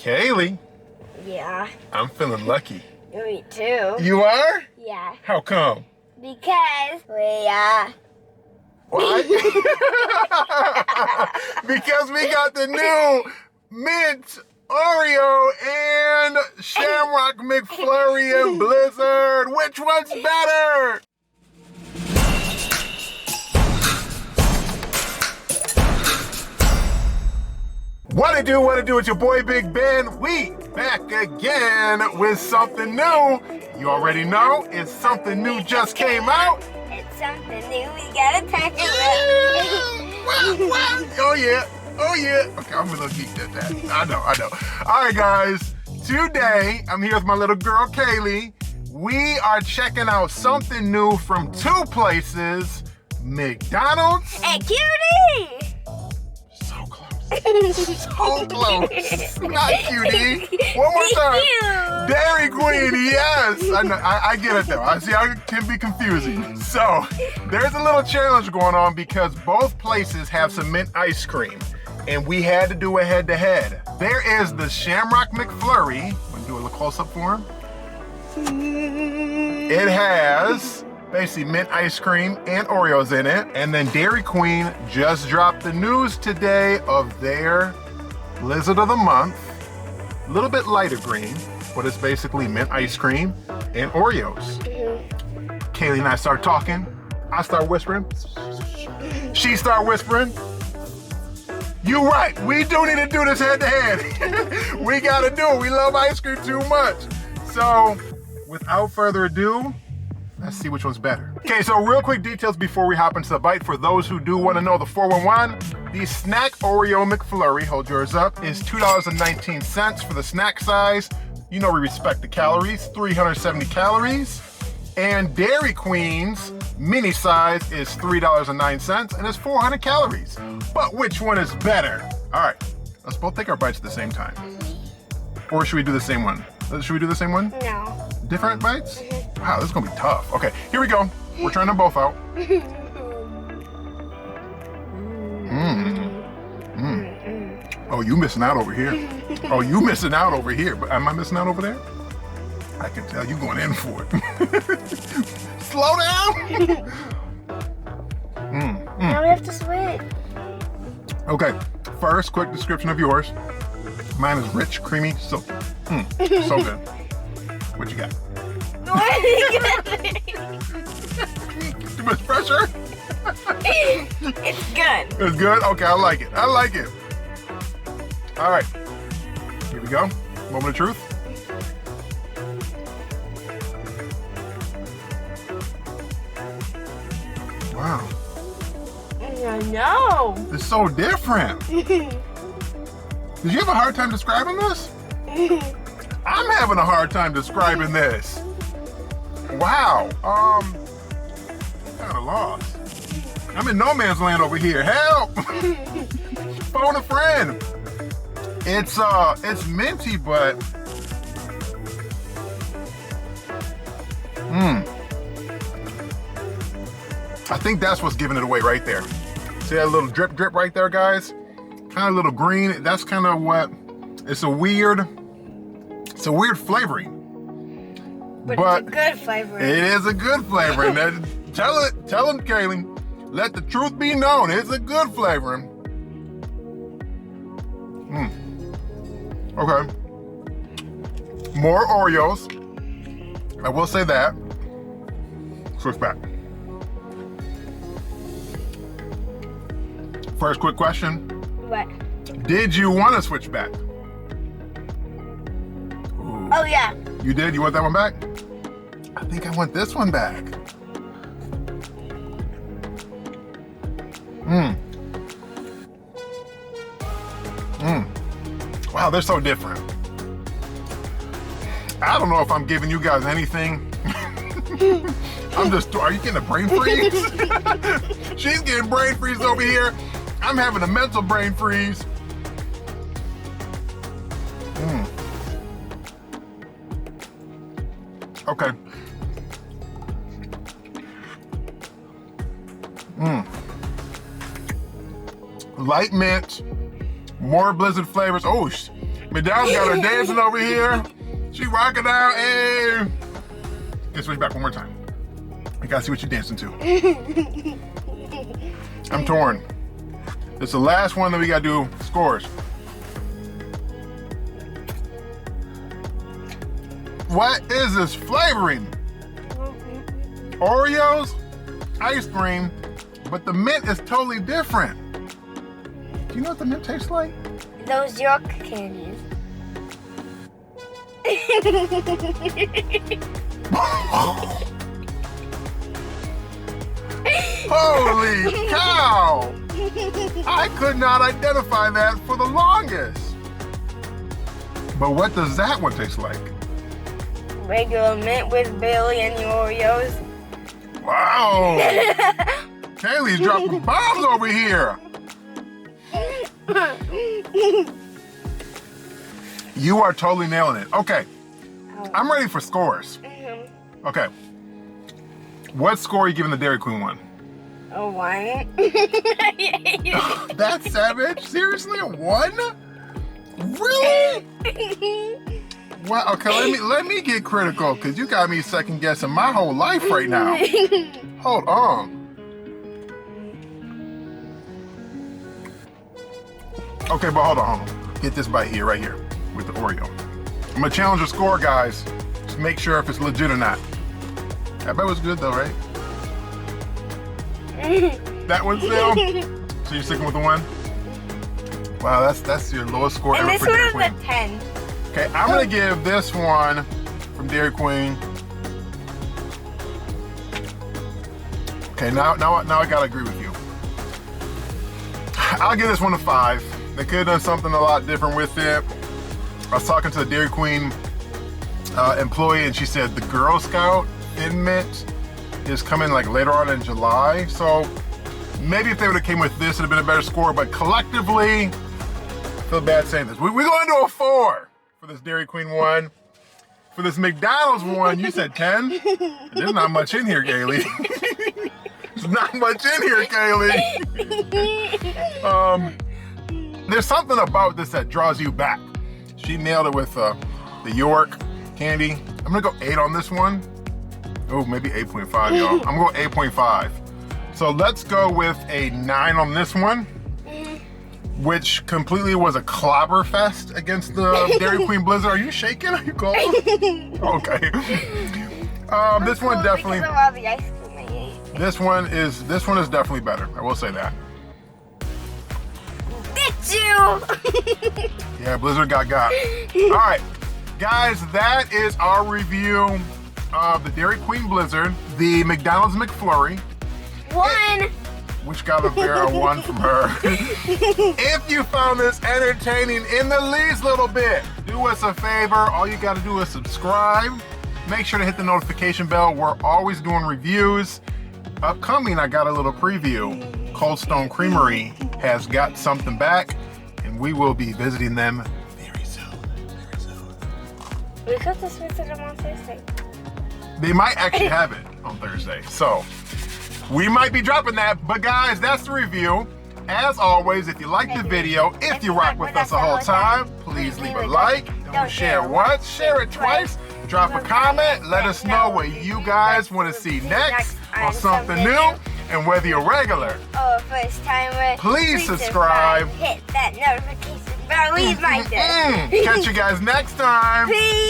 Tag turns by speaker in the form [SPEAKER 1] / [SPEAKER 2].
[SPEAKER 1] Kaylee.
[SPEAKER 2] Yeah.
[SPEAKER 1] I'm feeling lucky.
[SPEAKER 2] Me too.
[SPEAKER 1] You are?
[SPEAKER 2] Yeah.
[SPEAKER 1] How come?
[SPEAKER 2] Because we
[SPEAKER 1] What? Because we got the new mint Oreo and Shamrock McFlurry and Blizzard. Which one's better? What it do, it's your boy Big Ben. We back again with something new. You already know, it's something new just came out.
[SPEAKER 2] It's something new we gotta talk about.
[SPEAKER 1] Oh yeah. Okay, I'm a little geeked at that. I know. All right, guys. Today, I'm here with my little girl, Kaylee. We are checking out something new from two places, McDonald's.
[SPEAKER 2] Hey, cutie!
[SPEAKER 1] So close. So close. Not cutie. One more time.
[SPEAKER 2] Cute.
[SPEAKER 1] Dairy Queen, yes. I know. I get it though. I see how it can be confusing. So, there's a little challenge going on because both places have some mint ice cream. And we had to do a head-to-head. There is the Shamrock McFlurry. Want to do a little close-up for him? It has basically mint ice cream and Oreos in it. And then Dairy Queen just dropped the news today of their Blizzard of the Month. A little bit lighter green, but it's basically mint ice cream and Oreos. Kaylee and I start talking. I start whispering. She start whispering. You right, we do need to do this head-to-head. We gotta do it, we love ice cream too much. So, without further ado, let's see which one's better. Okay, so real quick details before we hop into the bite. For those who do wanna know the 411, the Snack Oreo McFlurry, hold yours up, is $2.19 for the snack size. You know we respect the calories, 370 calories. And Dairy Queen's mini size is $3.09 and it's 400 calories. But which one is better? All right, let's both take our bites at the same time. Or should we do the same one? Should we do the same one?
[SPEAKER 2] No.
[SPEAKER 1] Different bites? Wow, this is gonna be tough. Okay, here we go. We're trying them both out. Oh, you missing out over here. Oh, you missing out over here. But am I missing out over there? I can tell you going in for it. Slow down.
[SPEAKER 2] Now we have to switch.
[SPEAKER 1] Okay, first, quick description of yours. Mine is rich, creamy, so good. What you got? Too much pressure?
[SPEAKER 2] It's good.
[SPEAKER 1] It's good? Okay, I like it. All right, here we go. Moment of truth. Wow.
[SPEAKER 2] I know.
[SPEAKER 1] It's so different. Did you have a hard time describing this? I'm having a hard time describing this. Wow. I'm kind of lost. I'm in no man's land over here. Help! Phone a friend. It's minty, but I think that's what's giving it away right there. See that little drip right there, guys? Kind of little green. That's kind of what, it's a weird flavoring.
[SPEAKER 2] But it's a good flavor.
[SPEAKER 1] It is a good flavor. And tell them, Kaylee, let the truth be known. It's a good flavoring. Okay. More Oreos. I will say that. Switch back. First quick question.
[SPEAKER 2] What?
[SPEAKER 1] Did you want to switch back? Ooh.
[SPEAKER 2] Oh, yeah.
[SPEAKER 1] You did? You want that one back? I think I want this one back. Wow, they're so different. I don't know if I'm giving you guys anything. Are you getting a brain freeze? She's getting brain freeze over here. I'm having a mental brain freeze. Okay. Light mint, more Blizzard flavors. Oh, McDonald's got her dancing over here. She rocking out. Hey. Let's switch back one more time. I gotta see what you're dancing to. I'm torn. It's the last one that we gotta do scores. What is this flavoring? Oreos, ice cream, but the mint is totally different. Do you know what the mint tastes like?
[SPEAKER 2] Those York candies.
[SPEAKER 1] Holy cow! I could not identify that for the longest. But what does that one taste like?
[SPEAKER 2] Regular mint with Bailey and the Oreos.
[SPEAKER 1] Wow! Kaylee's dropping bombs over here. You are totally nailing it. Okay, I'm ready for scores. Okay, what score are you giving the Dairy Queen one?
[SPEAKER 2] A 1.
[SPEAKER 1] That's savage. Seriously, a 1? Really? Wow. Okay, let me get critical because you got me second guessing my whole life right now. Hold on. Okay, but hold on. Get this bite here, right here, with the Oreo. I'm gonna challenge the score, guys. Just make sure if it's legit or not. I bet it was good though, right? That one still? So you're sticking with the 1? Wow, that's your lowest score
[SPEAKER 2] And
[SPEAKER 1] ever
[SPEAKER 2] this
[SPEAKER 1] for Dairy
[SPEAKER 2] one is
[SPEAKER 1] Queen.
[SPEAKER 2] a 10.
[SPEAKER 1] Okay, I'm gonna give this one from Dairy Queen. Okay, now I gotta agree with you. I'll give this one a 5. They could have done something a lot different with it. I was talking to the Dairy Queen employee, and she said the Girl Scout Thin Mint is coming like later on in July. So maybe if they would have came with this, it'd have been a better score. But collectively, I feel bad saying this. We're going to a 4 for this Dairy Queen one. For this McDonald's one, you said 10. There's not much in here, Kaylee. There's not much in here, Kaylee. There's something about this that draws you back. She nailed it with the York candy. I'm gonna go 8 on this one. Oh, maybe 8.5, y'all. I'm going 8.5. So let's go with a 9 on this one, which completely was a clobber fest against the Dairy Queen Blizzard. Are you shaking? Are you cold? Okay. This one definitely.
[SPEAKER 2] Because of all the ice cream I ate.
[SPEAKER 1] This one is definitely better. I will say that.
[SPEAKER 2] Did you?
[SPEAKER 1] Yeah, Blizzard got. All right, guys, that is our review of the Dairy Queen Blizzard, the McDonald's McFlurry.
[SPEAKER 2] 1.
[SPEAKER 1] Which got a 1 from her. If you found this entertaining in the least little bit, do us a favor. All you got to do is subscribe. Make sure to hit the notification bell. We're always doing reviews. Upcoming, I got a little preview. Cold Stone Creamery has got something back, and we will be visiting them very soon. Very soon.
[SPEAKER 2] We could just visit them on Thursday.
[SPEAKER 1] They might actually have it on Thursday, so we might be dropping that. But guys, that's the review. As always, if you like the video, if you rock with us the whole time, please leave a like. Don't share once, share it twice. Drop a comment. Let us know what you guys want to see next on Something New. And whether you're regular
[SPEAKER 2] or first timer,
[SPEAKER 1] please subscribe.
[SPEAKER 2] Hit that notification bell. Leave like this.
[SPEAKER 1] Catch you guys next time.
[SPEAKER 2] Peace.